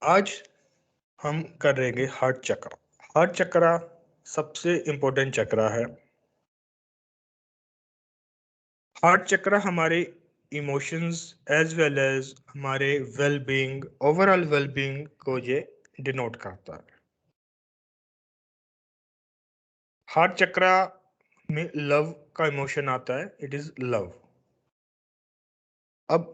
आज हम करेंगे हार्ट चक्र। हार्ट चक्र सबसे इम्पोर्टेंट चक्र है। हार्ट चक्र हमारे इमोशंस एज वेल एज हमारे well being, overall well being को ये डिनोट करता है। हार्ट चक्र में लव का इमोशन आता है, इट इज लव। अब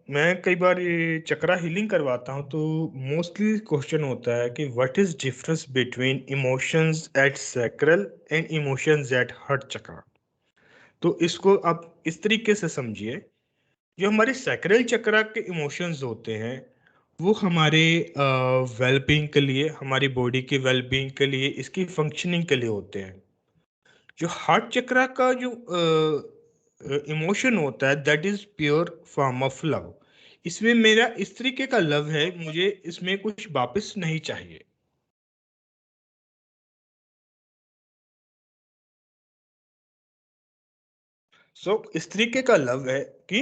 मैं कई बार ये चक्रा हीलिंग करवाता हूँ तो मोस्टली क्वेश्चन होता है कि what is difference between emotions at sacral and emotions at heart chakra. तो इसको आप इस तरीके से समझिए, जो हमारे सैक्रल चक्रा के इमोशंस होते हैं वो हमारे वेलबींग के लिए, हमारी बॉडी की वेलबींग के लिए, इसकी फंक्शनिंग के लिए होते हैं। जो हार्ट चक्रा का जो इमोशन होता है that is pure form of love. इसमें मेरा इस तरीके का लव है, मुझे इसमें कुछ वापस नहीं चाहिए। इस तरीके का लव है कि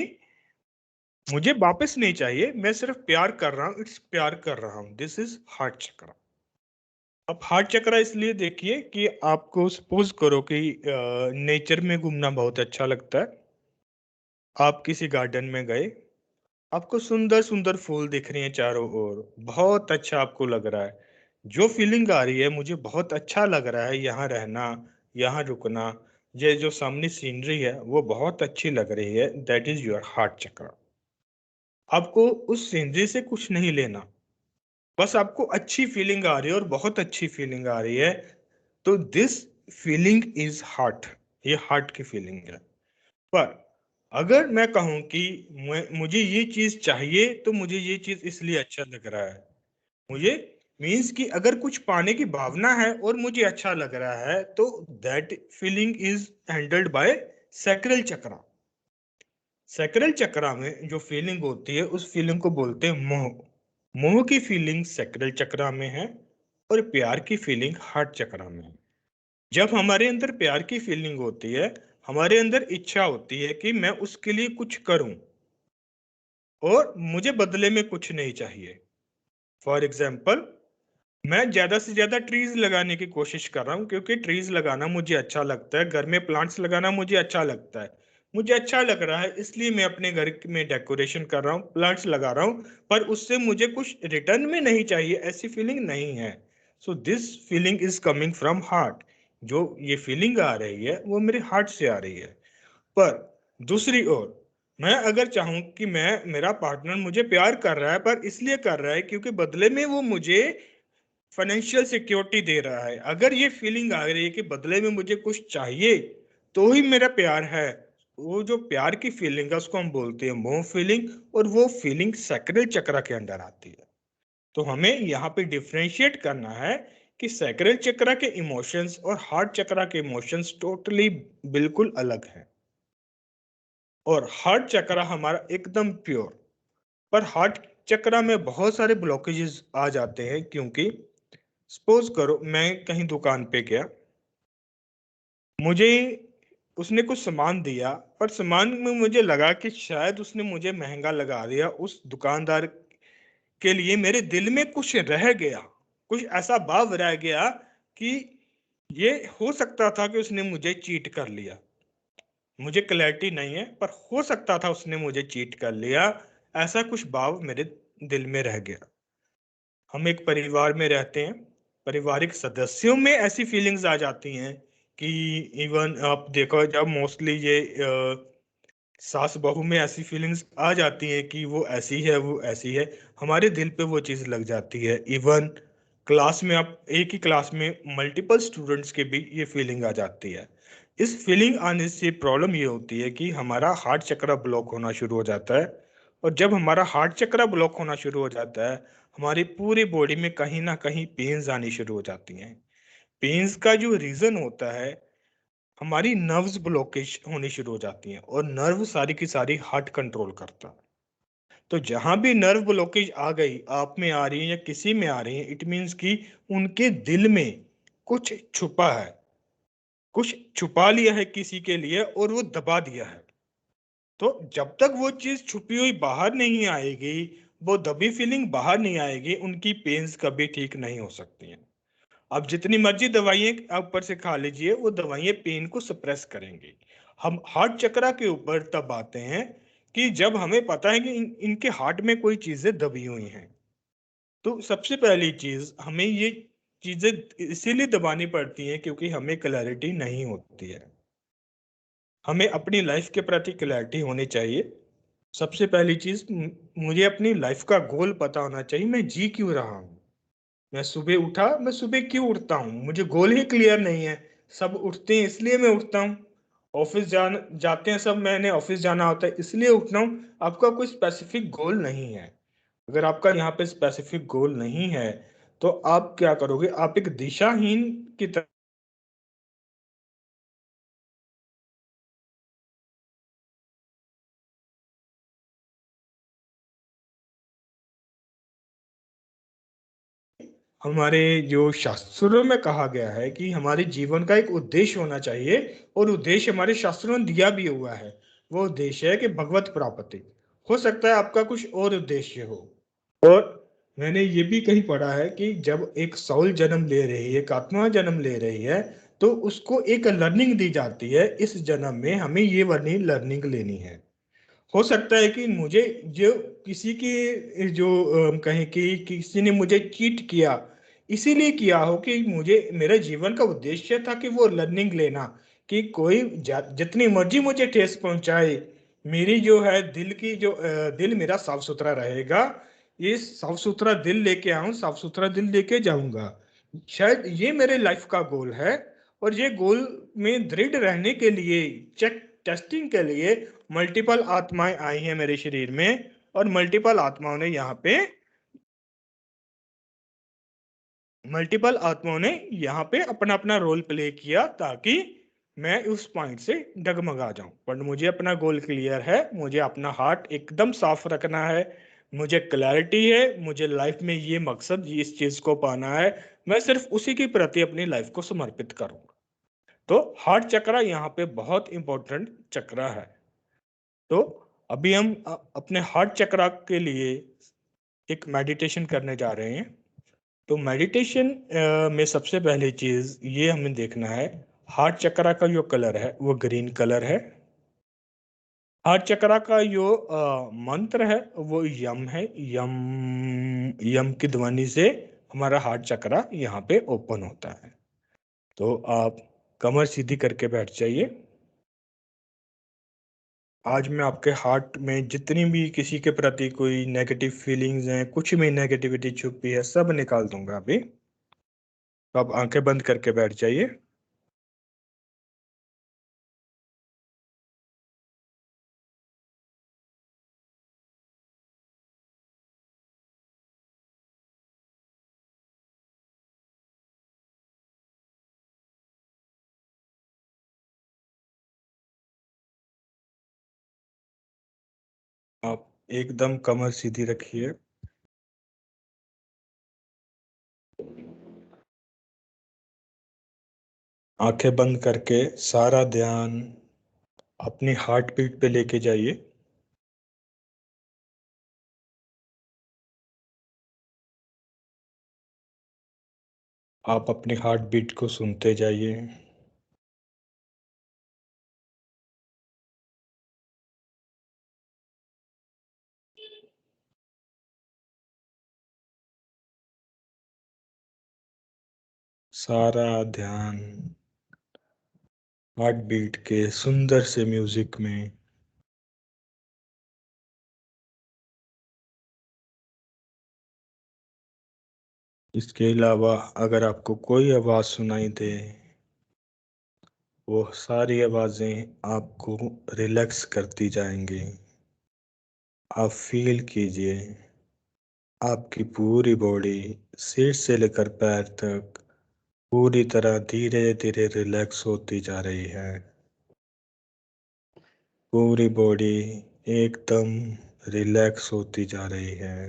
मुझे वापस नहीं चाहिए, मैं सिर्फ प्यार कर रहा हूँ, इट्स प्यार कर रहा हूँ। दिस इज हार्ट चक्रा। अब हार्ट चक्रा इसलिए देखिए कि आपको सपोज करो कि नेचर में घूमना बहुत अच्छा लगता है। आप किसी गार्डन में गए, आपको सुंदर सुंदर फूल दिख रही हैं चारों ओर, बहुत अच्छा आपको लग रहा है। जो फीलिंग आ रही है, मुझे बहुत अच्छा लग रहा है यहाँ रहना, यहाँ रुकना, ये जो सामने सीनरी है वो बहुत अच्छी लग रही है, दैट इज योर हार्ट चक्रा। आपको उस सीनरी से कुछ नहीं लेना, बस आपको अच्छी फीलिंग आ रही है और बहुत अच्छी फीलिंग आ रही है, तो दिस फीलिंग इज हार्ट। ये हार्ट की फीलिंग है। पर अगर मैं कहूं कि मुझे ये चीज चाहिए, तो मुझे ये चीज इसलिए अच्छा लग रहा है, मुझे मीन्स कि अगर कुछ पाने की भावना है और मुझे अच्छा लग रहा है, तो that feeling is handled by sacral chakra. Sacral chakra में जो फीलिंग होती है उस फीलिंग को बोलते हैं मोह। मोह की फीलिंग सैक्रल चक्रा में है और प्यार की फीलिंग हार्ट चक्रा में है। जब हमारे अंदर प्यार की फीलिंग होती है, हमारे अंदर इच्छा होती है कि मैं उसके लिए कुछ करूं और मुझे बदले में कुछ नहीं चाहिए। फॉर एग्जाम्पल, मैं ज्यादा से ज्यादा ट्रीज लगाने की कोशिश कर रहा हूँ क्योंकि ट्रीज लगाना मुझे अच्छा लगता है, घर में प्लांट्स लगाना मुझे अच्छा लगता है। मुझे अच्छा लग रहा है इसलिए मैं अपने घर में डेकोरेशन कर रहा हूँ, प्लांट्स लगा रहा हूँ, पर उससे मुझे कुछ रिटर्न में नहीं चाहिए, ऐसी फीलिंग नहीं है। So this feeling is coming from heart. जो ये फीलिंग आ रही है वो मेरे हार्ट से आ रही है। पर दूसरी ओर, मैं अगर चाहूं कि मैं मेरा पार्टनर मुझे प्यार कर रहा है, पर इसलिए कर रहा है क्योंकि बदले में वो मुझे फाइनेंशियल सिक्योरिटी दे रहा है, अगर ये फीलिंग आ रही है कि बदले में मुझे कुछ चाहिए तो ही मेरा प्यार है, वो जो प्यार की फीलिंग है उसको हम बोलते हैं मोह फीलिंग, और वो फीलिंग सैक्रल चक्र के अंडर आती है। तो हमें यहाँ पे डिफरेंशिएट करना है कि सैक्रल चक्र के इमोशंस और हार्ट चक्र के इमोशंस टोटली बिल्कुल अलग हैं। और हार्ट चक्र हमारा एकदम प्योर। पर हार्ट चक्र में बहुत सारे ब्लॉकेजेस आ जाते हैं, क्योंकि सपोज करो मैं कहीं दुकान पे गया, मुझे उसने कुछ सामान दिया, पर सामान में मुझे लगा कि शायद उसने मुझे महंगा लगा दिया। उस दुकानदार के लिए मेरे दिल में कुछ रह गया, कुछ ऐसा भाव रह गया कि ये हो सकता था कि उसने मुझे चीट कर लिया। मुझे क्लैरिटी नहीं है, पर हो सकता था उसने मुझे चीट कर लिया, ऐसा कुछ भाव मेरे दिल में रह गया। हम एक परिवार में रहते हैं, पारिवारिक सदस्यों में ऐसी फीलिंग्स आ जाती हैं कि इवन आप देखो, जब मोस्टली ये सास बहू में ऐसी फीलिंग्स आ जाती हैं कि वो ऐसी है, वो ऐसी है, हमारे दिल पे वो चीज़ लग जाती है। इवन क्लास में, आप एक ही क्लास में मल्टीपल स्टूडेंट्स के भी ये फीलिंग आ जाती है। इस फीलिंग आने से प्रॉब्लम ये होती है कि हमारा हार्ट चक्र ब्लॉक होना शुरू हो जाता है। और जब हमारा हार्ट चक्र ब्लॉक होना शुरू हो जाता है, हमारी पूरी बॉडी में कहीं ना कहीं पेन्स आनी शुरू हो जाती हैं। पेन्स का जो रीज़न होता है, हमारी नर्व्स ब्लॉकेज होनी शुरू हो जाती हैं, और नर्व सारी की सारी हार्ट कंट्रोल करता है। तो जहां भी नर्व ब्लॉकेज आ गई, आप में आ रही है या किसी में आ रही है, इट मीन्स कि उनके दिल में कुछ छुपा है, कुछ छुपा लिया है किसी के लिए और वो दबा दिया है। तो जब तक वो चीज छुपी हुई बाहर नहीं आएगी, वो दबी फीलिंग बाहर नहीं आएगी, उनकी पेन्स कभी ठीक नहीं हो सकती हैं। आप जितनी मर्जी दवाइयाँ ऊपर से खा लीजिए, वो दवाइयाँ पेन को सप्रेस करेंगी। हम हार्ट चक्रा के ऊपर तब आते हैं कि जब हमें पता है कि इनके हार्ट में कोई चीजें दबी हुई हैं। तो सबसे पहली चीज, हमें ये चीजें इसीलिए दबानी पड़ती हैं क्योंकि हमें क्लैरिटी नहीं होती है। हमें अपनी लाइफ के प्रति क्लैरिटी होनी चाहिए। सबसे पहली चीज, मुझे अपनी लाइफ का गोल पता होना चाहिए, मैं जी क्यों रहा हूँ। मैं सुबह उठा, मैं सुबह क्यों उठता हूँ, मुझे गोल ही क्लियर नहीं है। सब उठते हैं इसलिए मैं उठता हूँ। ऑफिस जाते हैं सब, मैंने ऑफिस जाना होता है इसलिए उठना हूँ। आपका कोई स्पेसिफिक गोल नहीं है। अगर आपका यहाँ पे स्पेसिफिक गोल नहीं है तो आप क्या करोगे, आप एक दिशाहीन की तरह। हमारे जो शास्त्रों में कहा गया है कि हमारे जीवन का एक उद्देश्य होना चाहिए, और उद्देश्य हमारे शास्त्रों में दिया भी हुआ है। वो उद्देश्य है कि भगवत प्राप्ति। हो सकता है आपका कुछ और उद्देश्य हो। और मैंने ये भी कहीं पढ़ा है कि जब एक साउल जन्म ले रही है, एक आत्मा जन्म ले रही है, तो उसको एक लर्निंग दी जाती है, इस जन्म में हमें ये वाली लर्निंग लेनी है। हो सकता है कि मुझे जो किसी की जो कहें कि किसी ने मुझे चीट किया, इसीलिए किया हो कि मुझे मेरे जीवन का उद्देश्य था कि वो लर्निंग लेना, कि कोई जितनी मर्जी मुझे ठेस पहुंचाए, मेरी जो है दिल की जो दिल मेरा साफ सुथरा रहेगा। ये साफ सुथरा दिल लेके आऊं, साफ सुथरा दिल लेके जाऊंगा। शायद ये मेरे लाइफ का गोल है। और ये गोल में दृढ़ रहने के लिए, चेक टेस्टिंग के लिए मल्टीपल आत्माएं आई हैं मेरे शरीर में, और मल्टीपल आत्माओं ने यहाँ पे अपना अपना रोल प्ले किया, ताकि मैं उस पॉइंट से डगमगा जाऊं। पर मुझे अपना गोल क्लियर है, मुझे अपना हार्ट एकदम साफ रखना है। मुझे क्लैरिटी है, मुझे लाइफ में ये मकसद, इस चीज को पाना है। मैं सिर्फ उसी के प्रति अपनी लाइफ को समर्पित करूंगा। तो हार्ट चक्रा यहाँ पे बहुत इंपॉर्टेंट चक्रा है। तो अभी हम अपने हार्ट चक्रा के लिए एक मेडिटेशन करने जा रहे हैं। तो मेडिटेशन में सबसे पहली चीज ये हमें देखना है, हार्ट चक्रा का जो कलर है वो ग्रीन कलर है। हार्ट चक्रा का जो मंत्र है वो यम है। यम, यम की ध्वनि से हमारा हार्ट चक्रा यहाँ पे ओपन होता है। तो आप कमर सीधी करके बैठ जाइए। आज मैं आपके हार्ट में जितनी भी किसी के प्रति कोई नेगेटिव फीलिंग्स हैं, कुछ भी नेगेटिविटी छुपी है, सब निकाल दूंगा अभी। तो आप आंखें बंद करके बैठ जाइए। आप एकदम कमर सीधी रखिए। आंखें बंद करके सारा ध्यान अपनी हार्ट बीट पे लेके जाइए। आप अपनी हार्ट बीट को सुनते जाइए। सारा ध्यान हार्ट बीट के सुंदर से म्यूजिक में। इसके अलावा अगर आपको कोई आवाज सुनाई दे, वो सारी आवाजें आपको रिलैक्स करती जाएंगी। आप फील कीजिए, आपकी पूरी बॉडी सिर से लेकर पैर तक पूरी तरह धीरे धीरे रिलैक्स होती जा रही है। पूरी बॉडी एकदम रिलैक्स होती जा रही है।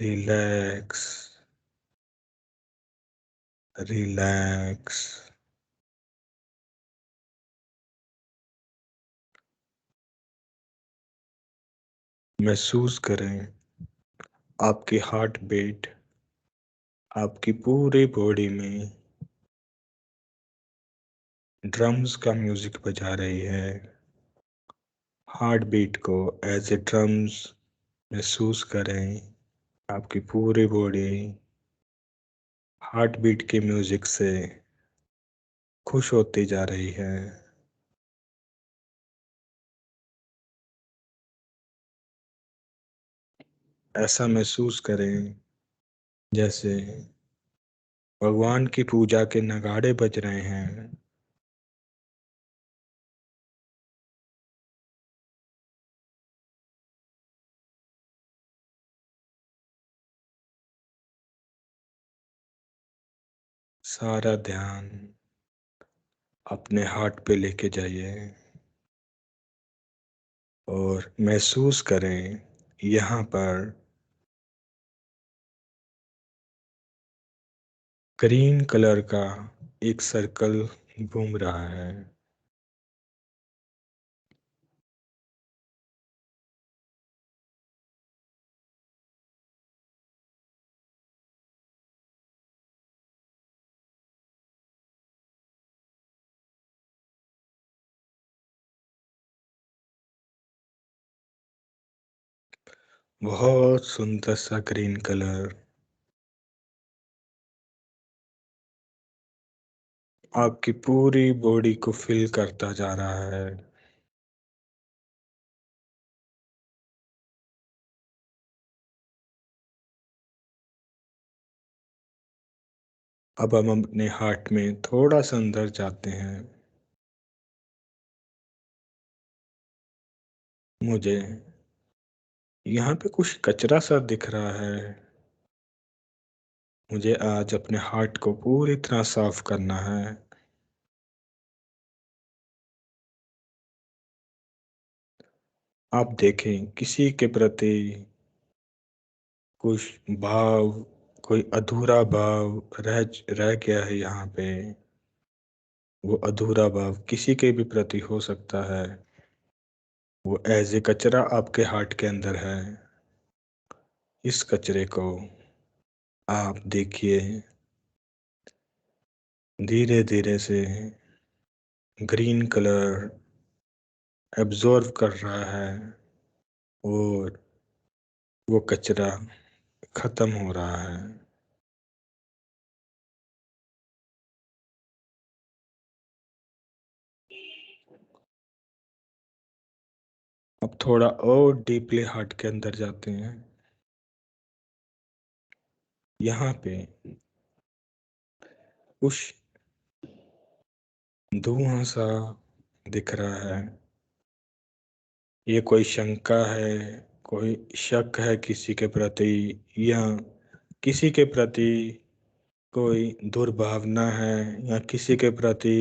रिलैक्स, रिलैक्स, महसूस करें आपकी हार्ट बीट आपकी पूरी बॉडी में ड्रम्स का म्यूजिक बजा रही है। हार्ट बीट को एज ए ड्रम्स महसूस करें। आपकी पूरी बॉडी हार्ट बीट के म्यूजिक से खुश होती जा रही है। ऐसा महसूस करें जैसे भगवान की पूजा के नगाड़े बज रहे हैं। सारा ध्यान अपने हार्ट पे लेके जाइए और महसूस करें यहाँ पर ग्रीन कलर का एक सर्कल घूम रहा है। बहुत सुंदर सा ग्रीन कलर आपकी पूरी बॉडी को फिल करता जा रहा है। अब हम अपने हार्ट में थोड़ा सा अंदर जाते हैं। मुझे यहाँ पे कुछ कचरा सा दिख रहा है। मुझे आज अपने हार्ट को पूरी तरह साफ करना है। आप देखें किसी के प्रति कुछ भाव, कोई अधूरा भाव रह गया है यहाँ पे। वो अधूरा भाव किसी के भी प्रति हो सकता है। वो एज ए कचरा आपके हार्ट के अंदर है। इस कचरे को आप देखिए धीरे धीरे से ग्रीन कलर एब्जॉर्व कर रहा है और वो कचरा खत्म हो रहा है। अब थोड़ा और डीपली हार्ट के अंदर जाते हैं। यहाँ पे कुछ धुआं सा दिख रहा है। ये कोई शंका है, कोई शक है किसी के प्रति, या किसी के प्रति कोई दुर्भावना है, या किसी के प्रति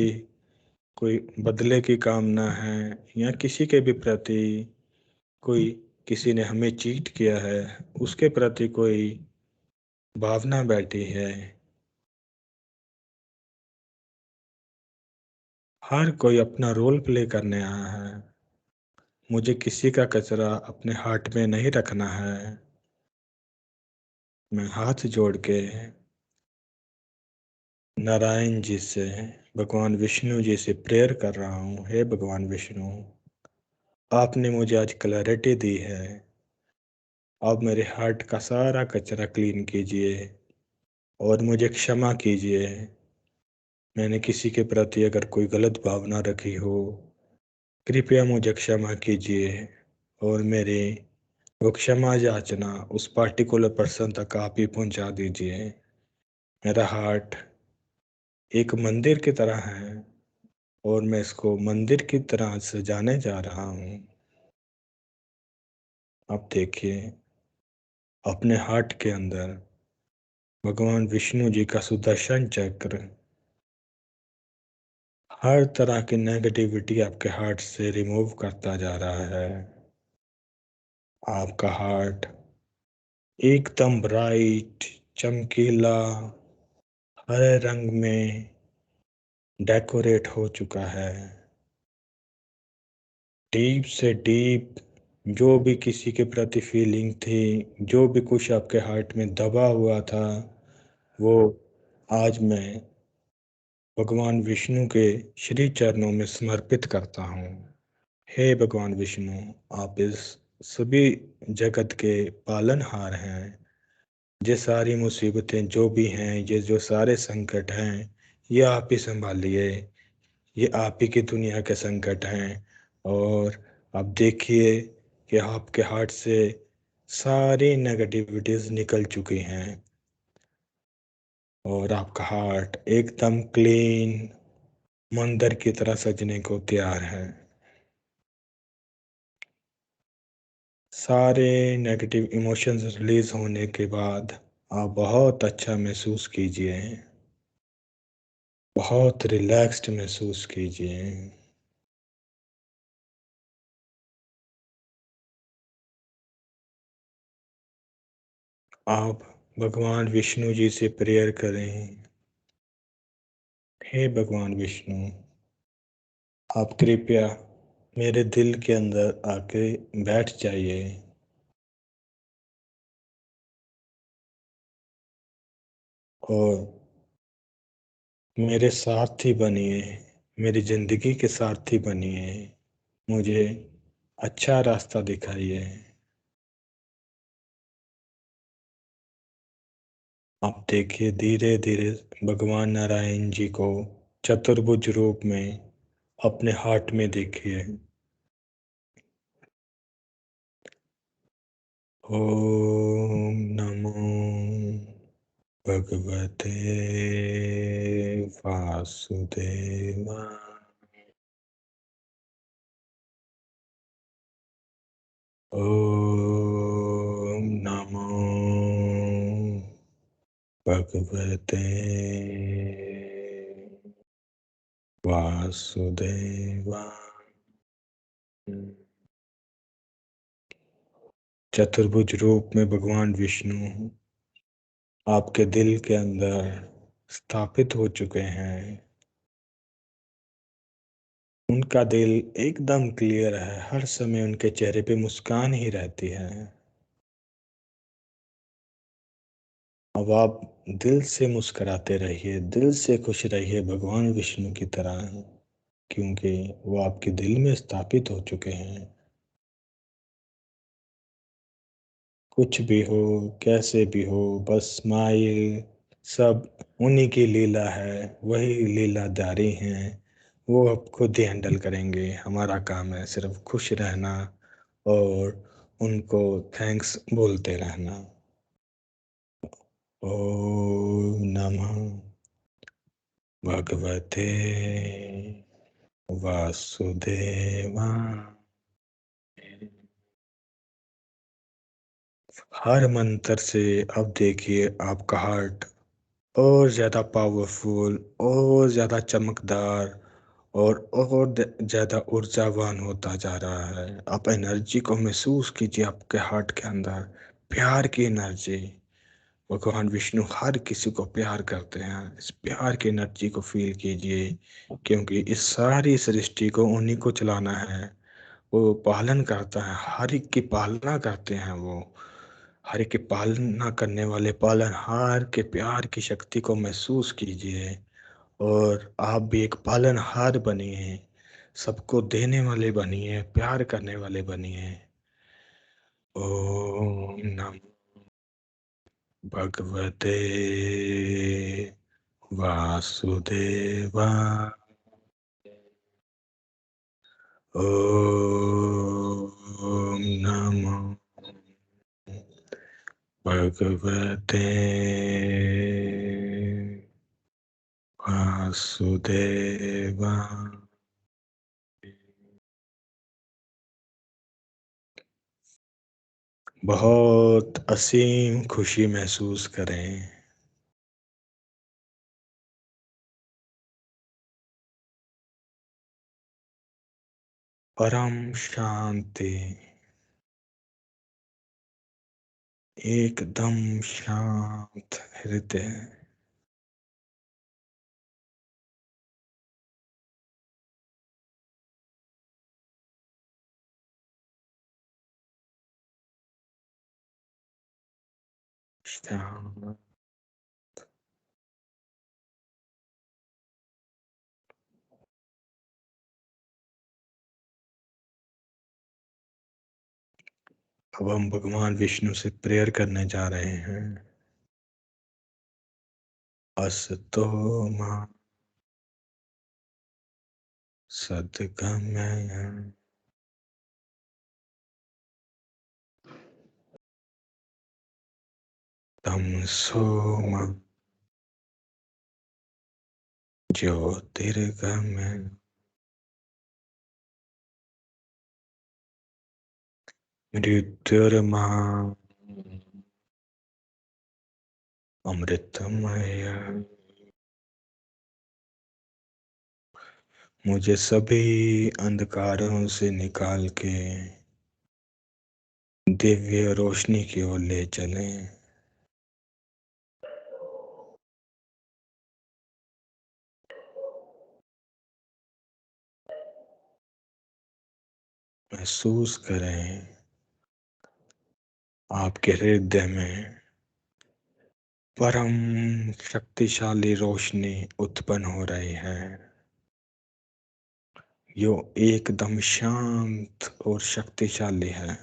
कोई बदले की कामना है, या किसी के भी प्रति कोई, किसी ने हमें चीट किया है उसके प्रति कोई भावना बैठी है। हर कोई अपना रोल प्ले करने आया है। मुझे किसी का कचरा अपने हार्ट में नहीं रखना है। मैं हाथ जोड़ के नारायण जी से, भगवान विष्णु जी से प्रेयर कर रहा हूँ। हे भगवान विष्णु, आपने मुझे आज क्लैरिटी दी है। आप मेरे हार्ट का सारा कचरा क्लीन कीजिए और मुझे क्षमा कीजिए। मैंने किसी के प्रति अगर कोई गलत भावना रखी हो, कृपया मुझे क्षमा कीजिए और मेरे वो क्षमा याचना उस पार्टिकुलर पर्सन तक आप ही पहुंचा दीजिए। मेरा हार्ट एक मंदिर की तरह है और मैं इसको मंदिर की तरह सजाने जा रहा हूँ। आप देखिए अपने हार्ट के अंदर भगवान विष्णु जी का सुदर्शन चक्र हर तरह की नेगेटिविटी आपके हार्ट से रिमूव करता जा रहा है। आपका हार्ट एकदम ब्राइट, चमकीला, हरे रंग में डेकोरेट हो चुका है। डीप से डीप जो भी किसी के प्रति फीलिंग थी, जो भी कुछ आपके हार्ट में दबा हुआ था, वो आज मैं भगवान विष्णु के श्री चरणों में समर्पित करता हूँ। हे भगवान विष्णु, आप इस सभी जगत के पालनहार हैं। ये सारी मुसीबतें जो भी हैं, ये जो सारे संकट हैं, ये आप ही संभालिए। ये आप ही की दुनिया के संकट हैं। और अब देखिए कि आपके हार्ट से सारी नेगेटिविटीज निकल चुकी हैं और आपका हार्ट एकदम क्लीन मंदिर की तरह सजने को तैयार है। सारे नेगेटिव इमोशंस रिलीज होने के बाद आप बहुत अच्छा महसूस कीजिए, बहुत रिलैक्स्ड महसूस कीजिए। आप भगवान विष्णु जी से प्रेयर करें। हे भगवान विष्णु, आप कृपया मेरे दिल के अंदर आके बैठ जाइए और मेरे साथी बनिए, मेरी जिंदगी के साथी बनिए। मुझे अच्छा रास्ता दिखाइए। आप देखिए, धीरे धीरे भगवान नारायण जी को चतुर्भुज रूप में अपने हार्ट में देखिए। ओम नमो भगवते वासुदेवाय। ओम नमो भगवते वासुदेवाय। चतुर्भुज रूप में भगवान विष्णु आपके दिल के अंदर स्थापित हो चुके हैं। उनका दिल एकदम क्लियर है, हर समय उनके चेहरे पे मुस्कान ही रहती है। अब आप दिल से मुस्कुराते रहिए, दिल से खुश रहिए भगवान विष्णु की तरह, क्योंकि वो आपके दिल में स्थापित हो चुके हैं। कुछ भी हो, कैसे भी हो, बस स्माइल, सब उन्हीं की लीला है, वही लीला जारी हैं। वो अब खुद ही हैंडल करेंगे। हमारा काम है सिर्फ खुश रहना और उनको थैंक्स बोलते रहना। ओम नमः भगवते वासुदेवाय। हर मंत्र से अब देखिए आपका हार्ट और ज्यादा पावरफुल और ज्यादा चमकदार और ज्यादा ऊर्जावान होता जा रहा है। आप एनर्जी को महसूस कीजिए अपने हार्ट के अंदर, प्यार की एनर्जी। भगवान विष्णु हर किसी को प्यार करते हैं। इस प्यार की एनर्जी को फील कीजिए, क्योंकि इस सारी सृष्टि को उन्हीं को चलाना है। वो पालन करता है, हर एक की पालना करते हैं वो। हर एक की पालना करने वाले पालनहार के प्यार की शक्ति को महसूस कीजिए और आप भी एक पालनहार बनिए, सबको देने वाले बनिए, प्यार करने वाले बनिए। ओम नमः भगवते वासुदेवाय। ओम नमः भगवते वासुदेवाय। बहुत असीम खुशी महसूस करें। परम शांति, एकदम शांत हृदय। शांत। अब हम भगवान विष्णु से प्रेयर करने जा रहे हैं। असतो मा सद्गमय तमसो मा ज्योतिर्गमय मृत्युर्मा अमृतमय। मुझे सभी अंधकारों से निकाल के दिव्य रोशनी की ओर ले चलें। महसूस करें आपके हृदय में परम शक्तिशाली रोशनी उत्पन्न हो रही है। यो एकदम शांत और शक्तिशाली है।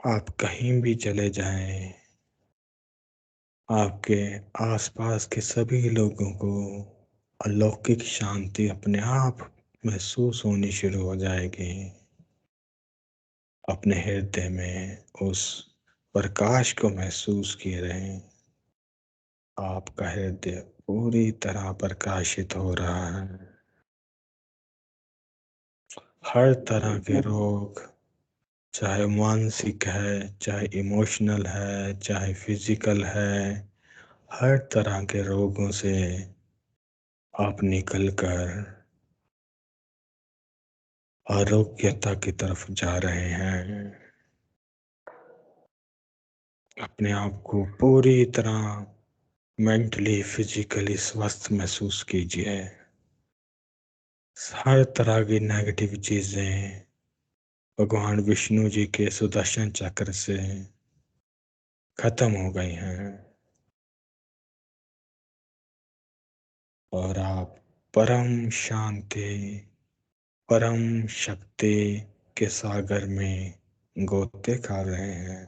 आप कहीं भी चले जाएं, आपके आसपास के सभी लोगों को अलौकिक शांति अपने आप महसूस होनी शुरू हो जाएगी। अपने हृदय में उस प्रकाश को महसूस किए रहें। आपका हृदय पूरी तरह प्रकाशित हो रहा है। हर तरह के रोग, चाहे मानसिक है, चाहे इमोशनल है, चाहे फिजिकल है, हर तरह के रोगों से आप निकलकर आरोग्यता की तरफ जा रहे हैं। अपने आप को पूरी तरह मेंटली फिजिकली स्वस्थ महसूस कीजिए। हर तरह की नेगेटिव चीजें भगवान विष्णु जी के सुदर्शन चक्र से खत्म हो गई हैं और आप परम शांति, परम शक्ति के सागर में गोते खा रहे हैं।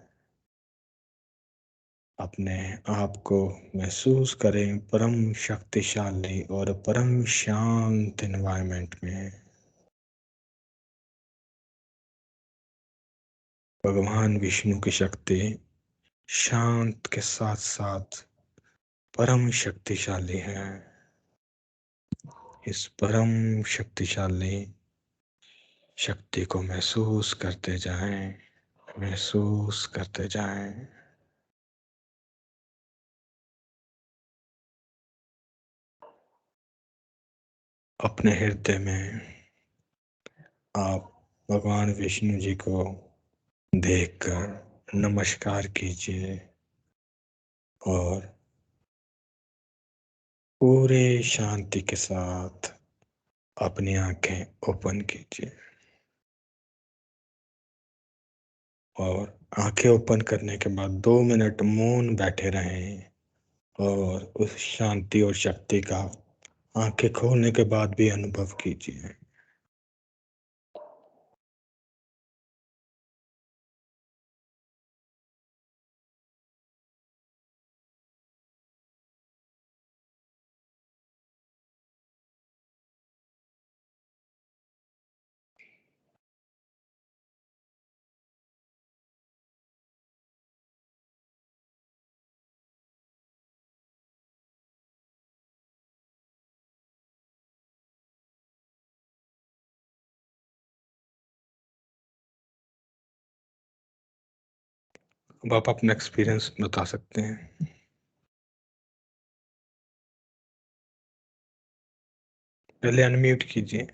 अपने आप को महसूस करें परम शक्तिशाली और परम शांत एनवायरनमेंट में। भगवान विष्णु की शक्ति शांत के साथ साथ परम शक्तिशाली है। इस परम शक्तिशाली शक्ति को महसूस करते जाएं, महसूस करते जाएं। अपने हृदय में आप भगवान विष्णु जी को देखकर नमस्कार कीजिए और पूरे शांति के साथ अपनी आंखें ओपन कीजिए। और आंखें ओपन करने के बाद 2 मिनट मौन बैठे रहें और उस शांति और शक्ति का आंखें खोलने के बाद भी अनुभव कीजिए। अब आप अपना एक्सपीरियंस बता सकते हैं। पहले अनम्यूट कीजिए।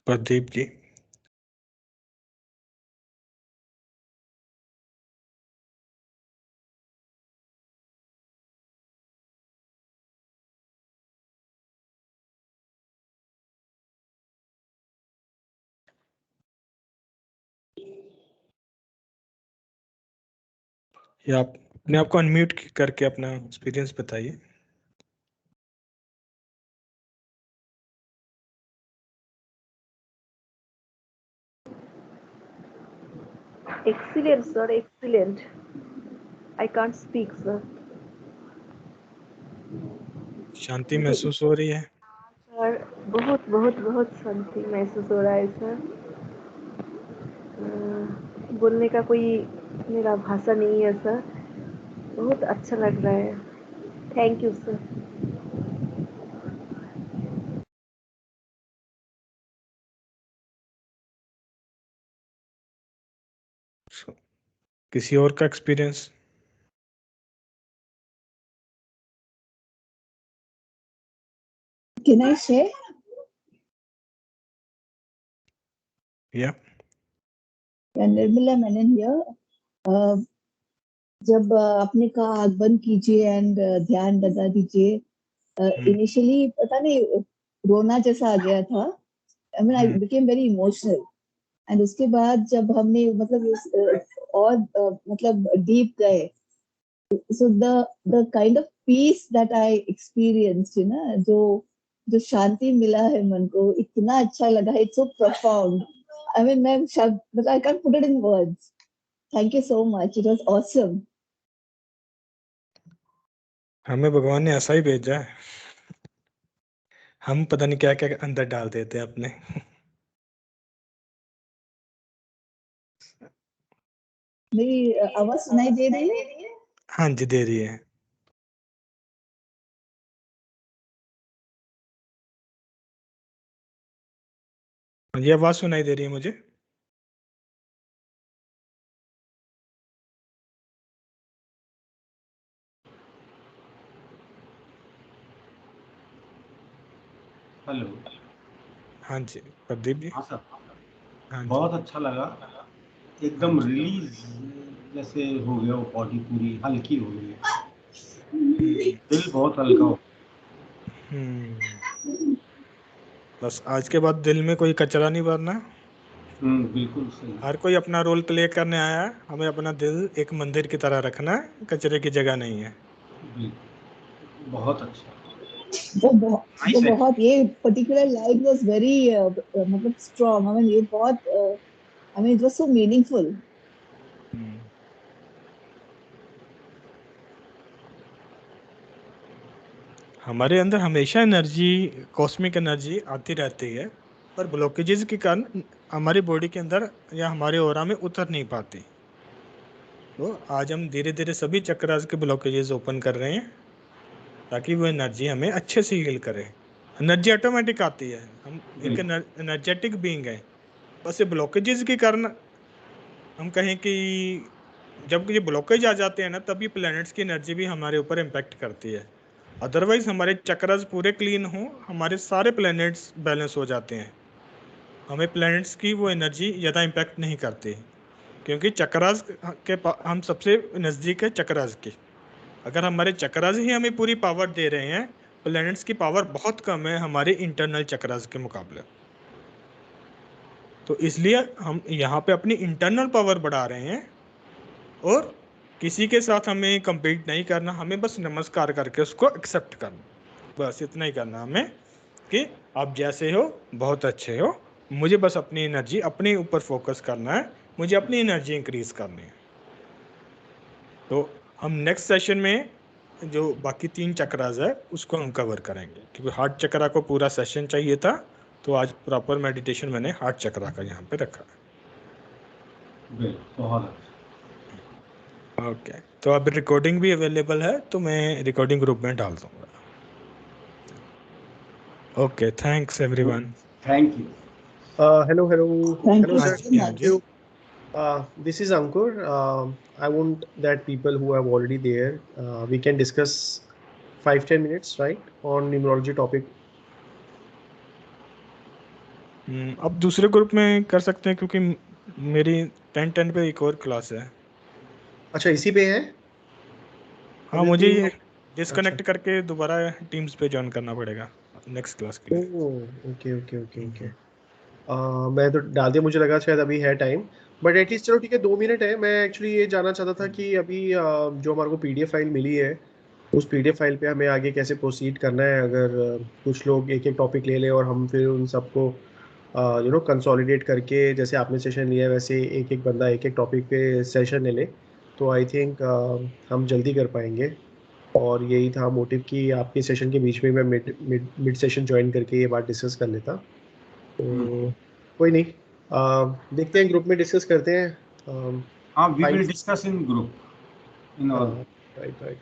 प्रदीप जी। या आप अपने आप को अनम्यूट करके अपना एक्सपीरियंस बताइए। Excellent, sir. Excellent. I can't speak, sir. शांति महसूस हो रही है? सर बहुत बहुत बहुत शांति महसूस हो रहा है सर। बोलने का कोई मेरा भाषा नहीं है सर। बहुत अच्छा लग रहा है। Thank you sir. किसी और का experience? Can I share? Yeah. Nirmala Menon here. जब अपने का आँख बंद कीजिए एंड ध्यान लगा दीजिए। इनिशियली पता नहीं रोना जैसा आ गया था। I mean I became very emotional. And उसके बाद जब हमने मतलब और मतलब डीप गए, so the kind of peace that I experienced, you know, जो शांति मिला है मन को, इतना अच्छा लगा। It's so profound. I mean I can't put it in words. Thank you so much. It was awesome. हमें भगवान ने ऐसा ही भेजा है। हम पता नहीं क्या क्या अंदर डाल देते हैं अपने। मेरी आवाज सुनाई दे रही है? हाँ जी, दे रही है। ये आवाज सुनाई दे रही है मुझे। हेलो। हाँ जी प्रदीप जी। हाँ सर। हाँ बहुत जी। अच्छा लगा। एकदम रिलीज जैसे हो गया, वो बॉडी पूरी हल्की हो गई है। दिल बहुत हल्का हो। बस आज के बाद दिल में कोई कचरा नहीं भरना। बिल्कुल सही। हर कोई अपना रोल प्ले करने आया है। हमें अपना दिल एक मंदिर की तरह रखना है, कचरे की जगह नहीं है। बहुत अच्छा। वो बहुत ये पर्टिकुलर लाइन वाज वेरी मतलब स्ट्रांग। आई मीन ये बहुत I mean it was so meaningful. हमारे अंदर हमेशा एनर्जी, कॉस्मिक एनर्जी आती रहती है, पर ब्लॉकेजेस के कारण हमारी बॉडी के अंदर या हमारे ऑरा में उतर नहीं पाती। तो आज हम धीरे धीरे सभी चक्रास के ब्लॉकेजेस ओपन कर रहे हैं ताकि वो एनर्जी हमें अच्छे से हील करे। एनर्जी ऑटोमेटिक आती है, हम एक एनर्जेटिक बीइंग है। बस ये ब्लॉकेजेस के कारण हम कहें कि जब ये ब्लॉकेज आ जाते हैं ना, तब ये प्लैनेट्स की एनर्जी भी हमारे ऊपर इम्पैक्ट करती है। अदरवाइज हमारे चक्रास पूरे क्लीन हो, हमारे सारे प्लैनेट्स बैलेंस हो जाते हैं। हमें प्लैनेट्स की वो एनर्जी ज़्यादा इम्पैक्ट नहीं करती, क्योंकि चक्रास के हम सबसे नज़दीक है चक्रास के। अगर हमारे चक्रास ही हमें पूरी पावर दे रहे हैं, प्लैनेट्स की पावर बहुत कम है हमारे इंटरनल चक्रास के मुकाबले। तो इसलिए हम यहाँ पे अपनी इंटरनल पावर बढ़ा रहे हैं और किसी के साथ हमें कंपीट नहीं करना। हमें बस नमस्कार करके उसको एक्सेप्ट करना, बस इतना ही करना हमें कि आप जैसे हो बहुत अच्छे हो। मुझे बस अपनी एनर्जी अपने ऊपर फोकस करना है, मुझे अपनी एनर्जी इंक्रीज करनी है। तो हम नेक्स्ट सेशन में जो बाकी 3 चक्रास है उसको हम कवर करेंगे, क्योंकि हार्ट चक्रा को पूरा सेशन चाहिए था, तो आज प्रॉपर मेडिटेशन मैंने हार्ट चक्रा का यहाँ पे रखा है। बहुत अच्छा। ओके, तो अब रिकॉर्डिंग भी अवेलेबल है, तो मैं रिकॉर्डिंग ग्रुप में डाल दूंगा। Okay, thanks everyone. Thank you. Hello. Thank Hello, you sir. so हाँ much. जी। This is Ankur. I want that people who are already there, we can discuss 5-10 minutes, right, on numerology topic. अब दूसरे group में कर सकते हैं क्योंकि मेरी 10 पे एक और क्लास है। अच्छा इसी पे है? हाँ अभी मुझे भी- ये डिस्कनेक्ट करके दोबारा टीम्स पे ज्वाइन करना पड़ेगा नेक्स्ट क्लास के लिए। Okay okay okay okay. मैं तो डाल दिया, मुझे लगा शायद अभी है टाइम, बट एटलीस्ट चलो ठीक है, 2 मिनट है। मैं एक्चुअली ये जानना चाहता था कि अभी जो हमारे को पीडीएफ फाइल मिली है, उस पीडीएफ फाइल पे हमें आगे कैसे प्रोसीड करना है। अगर कुछ लोग एक एक टॉपिक ले लें और हम फिर उन सबको कंसोलिडेट करके, जैसे आपने सेशन लिया है वैसे एक एक बंदा एक एक टॉपिक पे सेशन ले ले, तो आई थिंक हम जल्दी कर पाएंगे। और यही था मोटिव कि आपके सेशन के बीच में मैं mid mid mid session join करके ये बात डिस्कस कर लेता। तो कोई नहीं, देखते हैं, ग्रुप में डिस्कस करते हैं। हाँ, we will file, discuss in group in all. Right right.